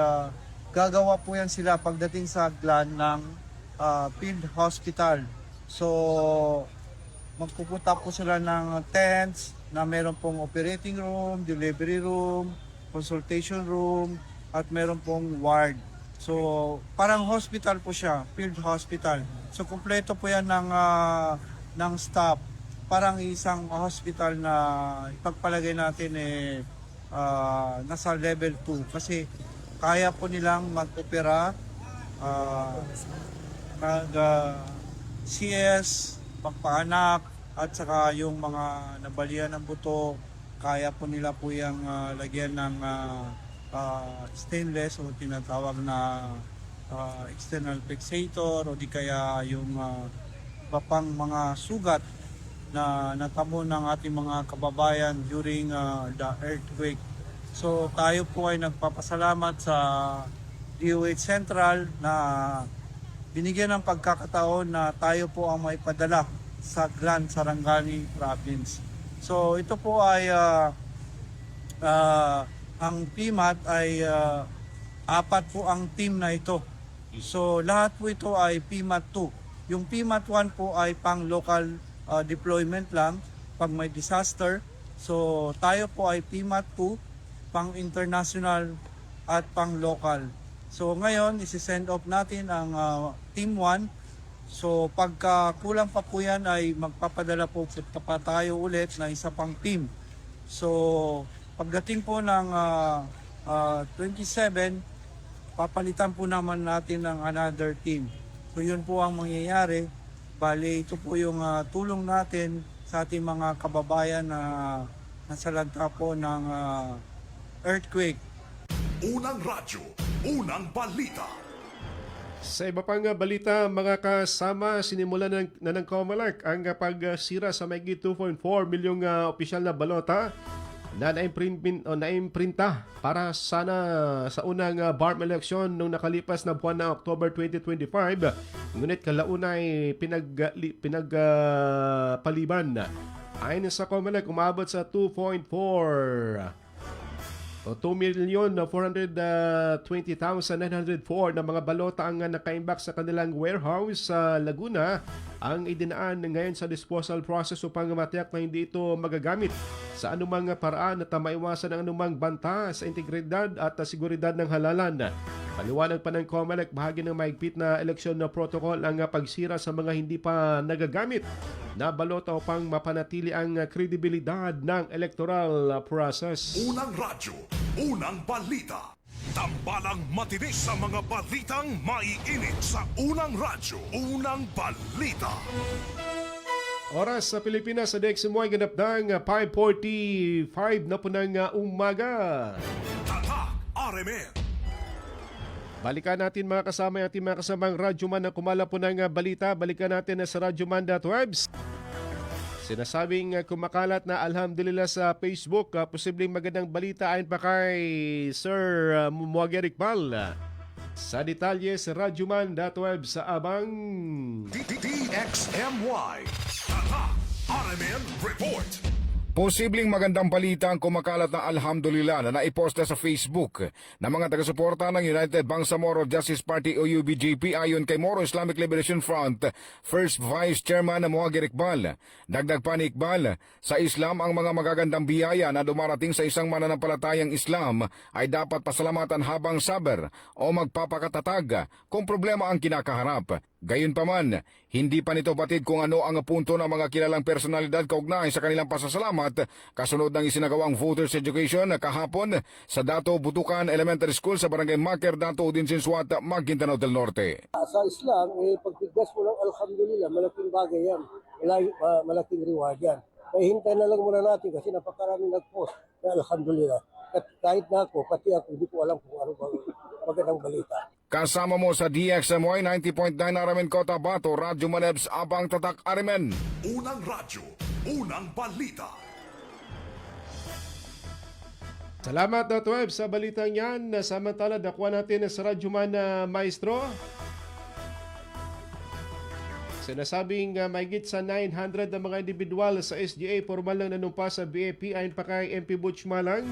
gagawa po yan sila pagdating sa Glan ng field hospital. So magpupunta po sila ng tents na meron pong operating room, delivery room, consultation room, at meron pong ward. So parang hospital po siya, field hospital. So kumpleto po yan ng staff. Parang isang hospital na ipagpalagay natin nasa level 2 kasi kaya po nilang mag-opera, CS, pagpaanak, at saka yung mga nabalian ng buto, kaya po nila po yung lagyan ng stainless o tinatawag na external fixator o di kaya yung iba pang mga sugat na natamo ng ating mga kababayan during the earthquake. So tayo po ay nagpapasalamat sa DOH Central na binigyan ng pagkakataon na tayo po ang maipadala sa Glan, Sarangani Province. So ito po ay ang PMAT ay 4 po ang team na ito. So lahat po ito ay PMAT 2. Yung PMAT 1 po ay pang local deployment lang pag may disaster. So tayo po ay PMAT 2, pang international at pang local. So ngayon isi-send off natin ang team 1. So pagka kulang pa po yan ay magpapadala po pa tayo ulit na isa pang team. So pagdating po ng 27, papalitan po naman natin ng another team. So yun po ang mangyayari. Bali, ito po yung tulong natin sa ating mga kababayan na nasalanta po ng earthquake. Unang radyo, unang balita. Sa iba pang balita, mga kasama, sinimulan na ng COMELEC ang pagsira sa mahigit 2.4 milyong opisyal na balota na naimprinta para sana sa unang BARM election noong nakalipas na buwan na October 2025. Ngunit kalaunay pinagpaliban. Ayon sa COMELEC, umabot sa 2,420,904 na mga balota ang nakaimbak sa kanilang warehouse sa Laguna ang idinaan ngayon sa disposal process upang matiyak na hindi ito magagamit sa anumang paraan at maiwasan ang anumang banta sa integridad at seguridad ng halalan. Paliwanag pa ng COMELEC, bahagi ng mahigpit na eleksyon na protocol ang pagsira sa mga hindi pa nagagamit na balota upang mapanatili ang kredibilidad ng electoral process. Unang radyo, unang balita. Tambalang matinis sa mga balitang maiinit sa unang radyo, unang balita. Oras sa Pilipinas sa DXMY ganap ng 5:45 na po ng umaga. Tatak RMN. Balikan natin mga kasama yung ating mga kasamang radyoman na kumala po ng balita. Balikan natin sa radyoman.webs. Sinasabing kumakalat na alhamdulillah sa Facebook, posibleng magandang balita ayon pa kay Sir Muagerik Pal. Sa detalye sa radyoman.web sa abang DXMY. Tatak RMN Report. Posibleng magandang balita ang kumakalat na alhamdulillah na naipost na sa Facebook ng mga taga-suporta ng United Bangsamoro Justice Party o UBJP ayon kay Moro Islamic Liberation Front First Vice Chairman na Muagerik Iqbal. Dagdag pa ni Iqbal, sa Islam ang mga magagandang biyaya na dumarating sa isang mananampalatayang Islam ay dapat pasalamatan habang saber o magpapakatatag kung problema ang kinakaharap. Gayunpaman, hindi pa nito batid kung ano ang punto ng mga kilalang personalidad kaugnay sa kanilang pasasalamat kasunod ng isinagawang voters education kahapon sa Dato Butukan Elementary School sa Barangay Maker, Dato Udinsinsuat, Maguindanao del Norte. Sa Islam, pagbigas mo ng alhamdulillah, malaking bagay yan. Malaking reward yan. Kaya hintay na lang muna natin kasi napakaraming nag-post na alhamdulillah. At kahit na ako, pati ako, hindi ko alam kung ano bang magandang balita. Kasama mo sa DXMY 90.9 RMN Cotabato, Radyo Manebs, Abang Tatak RMN. Unang radyo, unang balita. Salamat .web sa balitang yan. Samantala, nakuha natin sa radyoman na maestro. Sinasabing mahigit sa 900 na mga individual sa SGA formal lang nanumpa sa BAP ayon pa kay MP Butch Malang.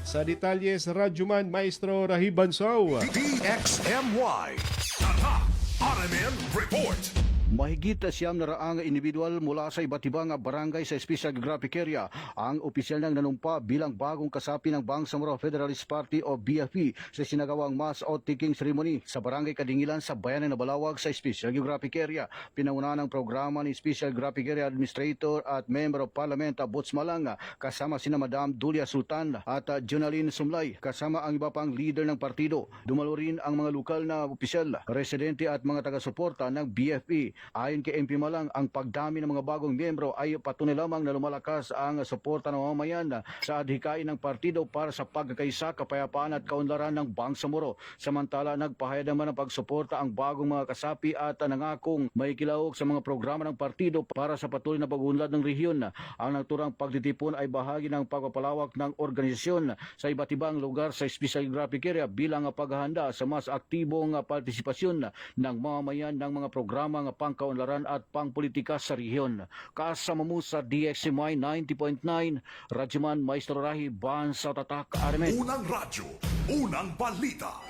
Sa detalye sa radyoman maestro Rahib Bansaw. DXMY. Tatak RMN Report. Mahigit 900 individual mula sa iba't ibang barangay sa Special Geographic Area ang opisyal nang nanumpa bilang bagong kasapi ng Bangsamoro Federalist Party o BFP sa sinagawang mass oath-taking ceremony sa Barangay Kadingilan sa Bayan ng Nabalawag sa Special Geographic Area. Pinangunahan ng programa ni Special Geographic Area Administrator at Member of Parliament Butch Malang kasama sina Madam Dulia Sultan at Jonalyn Sumlay kasama ang iba pang leader ng partido. Dumalo rin ang mga lokal na opisyal, residente at mga taga-suporta ng BFP. Ayon kay MP Malang, ang pagdami ng mga bagong miyembro ay patunay lamang na lumalakas ang suporta ng mamamayan sa adhikain ng partido para sa pagkakaisa, kapayapaan at kaunlaran ng Bangsamoro. Samantala, nagpahayag naman ng pagsuporta ang bagong mga kasapi at nangakong may kilahok sa mga programa ng partido para sa patuloy na pag-unlad ng rehiyon. Ang naturang pagtitipon ay bahagi ng pagpapalawak ng organisasyon sa iba't ibang lugar sa Special Geographic Area bilang paghahanda sa mas aktibong partisipasyon ng mamamayan ng mga programang pangkaunlaran at pangpolitika sa rehiyon. Kasama mo sa DXMY 90.9, Radyoman Maestro Rahi Bansa Tatak RMN. Unang radyo, unang balita.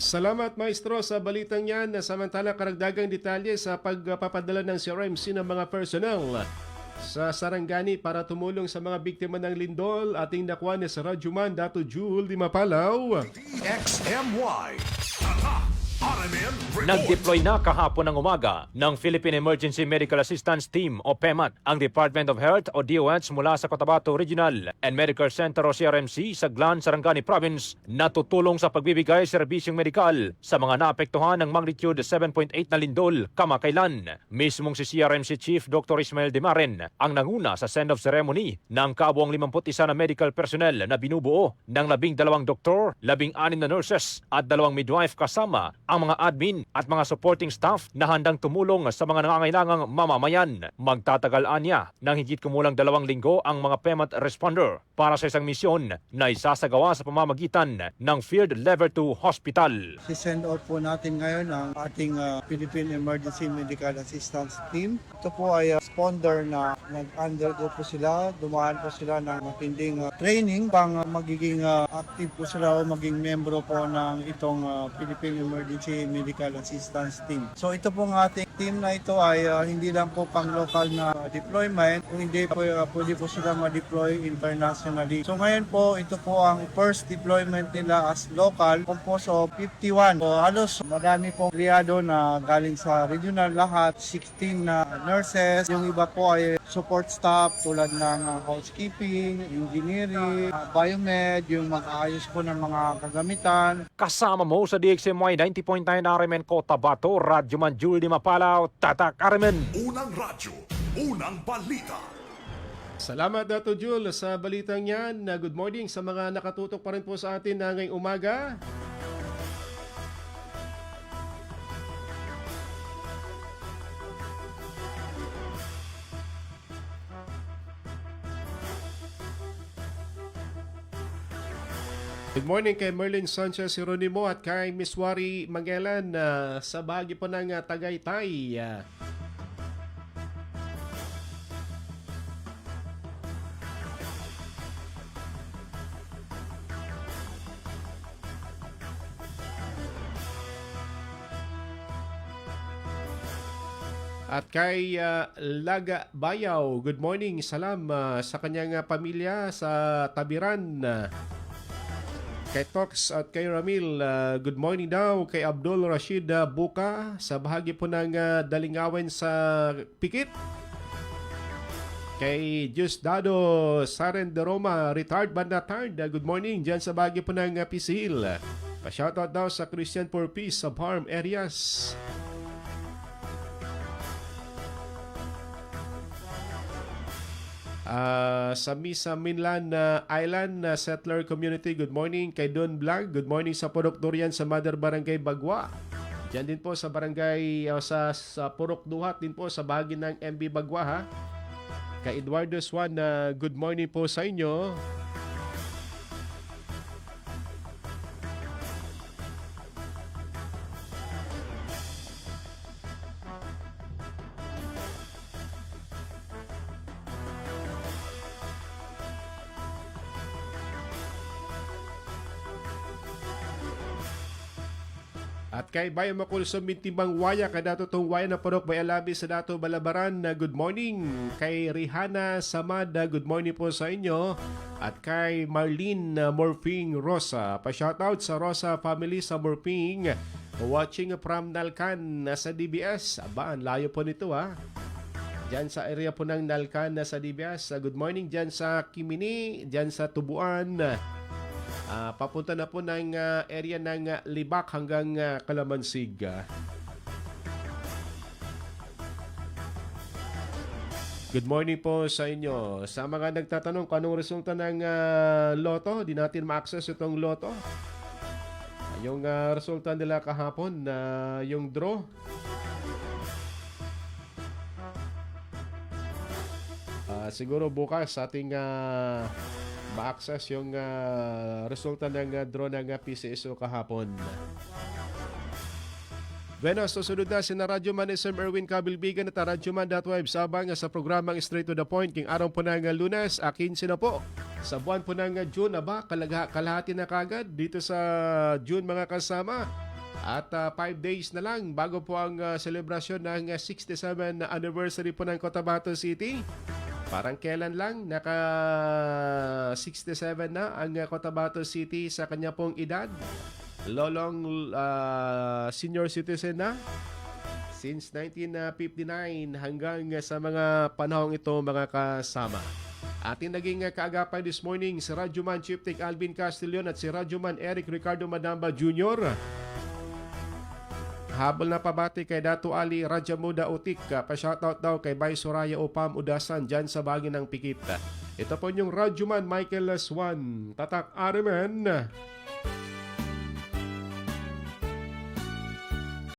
Salamat maestro sa balitang yan. Samantala, karagdagang detalye sa pagpapadala ng CRMC ng mga personnel sa Sarangani para tumulong sa mga biktima ng lindol. Ating nakuha ni sa Radyoman Dato Jul Di Mapalaw. DXMY. Tatak RMN Report. Nag-deploy na kahapon ng umaga ng Philippine Emergency Medical Assistance Team o PEMAT ang Department of Health o DOH mula sa Cotabato Regional and Medical Center o CRMC sa Glan, Sarangani Province na tutulong sa pagbibigay serbisyong medikal sa mga naapektuhan ng magnitude 7.8 na lindol kamakailan. Mismong si CRMC Chief Dr. Ismael Demaren ang nanguna sa send-off ceremony ng kabuang 51 na medical personnel na binubuo ng 12 doktor, 16 na nurses at 2 midwife kasama ang mga admin at mga supporting staff na handang tumulong sa mga nangangailangang mamamayan. Magtatagal anya ng higit kumulang 2 linggo ang mga PEMAT responder para sa isang misyon na isasagawa sa pamamagitan ng Field Level 2 Hospital. Si-send out po natin ngayon ang ating Philippine Emergency Medical Assistance Team. Ito po ay responder na nag-undergo po sila, dumaan po sila ng matinding training pang magiging active po sila o maging membro po ng itong Philippine Emergency Medical Assistance Team. So ito pong ating team na ito ay hindi lang po pang local na deployment, hindi po pwede po sila ma-deploy internationally. So ngayon po, ito po ang first deployment nila as local, composed of 51. So halos madami pong liado na galing sa regional lahat, 16 na nurses, yung iba po ay support staff tulad ng housekeeping, engineering, biomed, yung mag-aayos po ng mga kagamitan. Kasama mo sa DXMY 90.9 RMN Cotabato, Radyoman Jul Di Mapalaw. Pumapalaw, Tatak Aramen. Unang radyo, unang balita. Salamat Dato Jul sa balitang yan. Good morning sa mga nakatutok pa rin po sa atin na ngayong umaga. Good morning kay Merlin Sanchez Hieronimo at kay Miss Wari Magellan sa bahagi po ng Tagaytay. At kay Laga Bayaw, good morning, salam sa kanyang pamilya sa Tabiran. Kay Tox at kay Ramil, good morning daw. Kay Abdul Rashid Buka sa bahagi po ng Dalingawen sa Pikit. Kay Diosdado Saren de Roma, retired bandatard, good morning dyan sa bahagi po ng Pisil. Pa-shoutout daw sa Christian for Peace sa farm areas. Sa Misa Minlan Island Settler Community, good morning. Kay Don Blag, good morning sa Purok Durian sa Mother Barangay Bagwa. Diyan din po sa barangay sa Purok Duhat din po sa bahagi ng MB Bagwa ha. Kay Eduardo Swan, good morning po sa inyo. At kay Bayo Makulsong Mintimbang Waya, kadato tong waya na Purok Bayalabi sa Dato Balabaran, good morning. Kay Rihanna Samad, good morning po sa inyo. At kay Marlene Morphing Rosa, pa-shoutout sa Rosa family sa Morphing, watching from Nalcan sa DBS. Aba, ang layo po nito ha. Diyan sa area po ng Nalcan sa DBS. Good morning diyan sa Kimini, diyan sa Tubuan. Papunta na po ng area ng Libak hanggang Kalamansig. Good morning po sa inyo. Sa mga nagtatanong kung anong resulta ng loto, di natin ma-access itong loto. Yung resulta nila kahapon, yung draw. Siguro bukas ating ma-access yung resulta ng draw ng PCSO kahapon. Bueno, susunod na si na Radyo Man SM Erwin Kabilbigan at radyoman.web sabang sa programang Straight to the Point king araw po ng Lunes, 15 na po. Sa buwan po ng June, kalahati na kagad dito sa June mga kasama. At 5 days na lang bago po ang selebrasyon ng 67 anniversary po ng Cotabato City. Parang kailan lang, naka 67 na ang Cotabato City sa kanya pong edad. Lolong senior citizen na since 1959 hanggang sa mga panahong ito mga kasama. Ating naging kaagapay this morning si Radyoman Chief Tech Alvin Castillon at si Radyoman Eric Ricardo Madamba Jr. Habol na pabati kay Dato Ali Rajamuda Utik, pa-shoutout daw kay Bay Soraya Upam Udasan dyan sa bagay ng Pikit. Ito po yung Radyoman Michael Swan, Tatak Aramen.